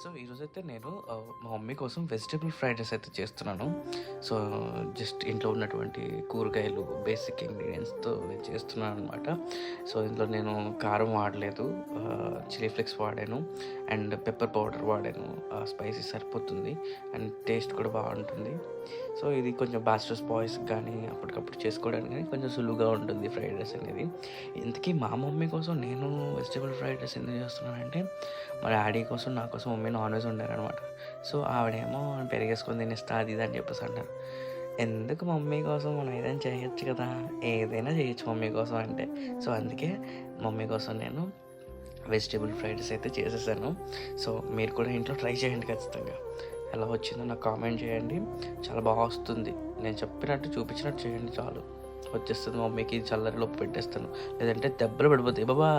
So ఈరోజైతే నేను మా మమ్మీ కోసం వెజిటబుల్ ఫ్రైడ్ రైస్ అయితే చేస్తున్నాను. సో జస్ట్ ఇంట్లో ఉన్నటువంటి కూరగాయలు, బేసిక్ ఇంగ్రీడియంట్స్‌తో నేను చేస్తున్నాను అనమాట. సో ఇందులో నేను కారం వాడలేదు. చిల్లీ ఫ్లేక్స్ వాడాను అండ్ పెప్పర్ పౌడర్ వాడాను. స్పైసీ సరిపోతుంది అండ్ టేస్ట్ కూడా బాగుంటుంది. సో ఇది కొంచెం బ్యాచిలర్స్ బాయ్స్‌కి కానీ అప్పటికప్పుడు చేసుకోవడానికి కానీ కొంచెం సులువుగా ఉంటుంది ఫ్రైడ్ రైస్ అనేది. ఇంతకీ మా మమ్మీ కోసం నేను వెజిటబుల్ ఫ్రైడ్ రైస్ ఎందుకు చేస్తున్నానంటే, మా డాడీ కోసం, నా కోసం మమ్మీ నాన్ వెజ్ వండారనమాట. సో ఆవిడేమో పెరిగేసుకొని తినేస్తా అది ఇది అని చెప్పేసి అంటారు. ఎందుకు మమ్మీ కోసం మనం ఏదైనా చేయొచ్చు కదా, ఏదైనా చేయొచ్చు మమ్మీ కోసం అంటే. సో అందుకే మమ్మీ కోసం నేను వెజిటేబుల్ ఫ్రైడ్ రైస్ అయితే చేసేసాను. సో మీరు కూడా ఇంట్లో ట్రై చేయండి ఖచ్చితంగా. ఎలా వచ్చిందో నాకు కామెంట్ చేయండి. చాలా బాగా వస్తుంది. నేను చెప్పినట్టు చూపించినట్టు చేయండి చాలు, వచ్చేస్తుంది. మమ్మీకి చల్లరిలోపు పెట్టేస్తాను, లేదంటే దెబ్బలు పడిపోతాయి. బాబా.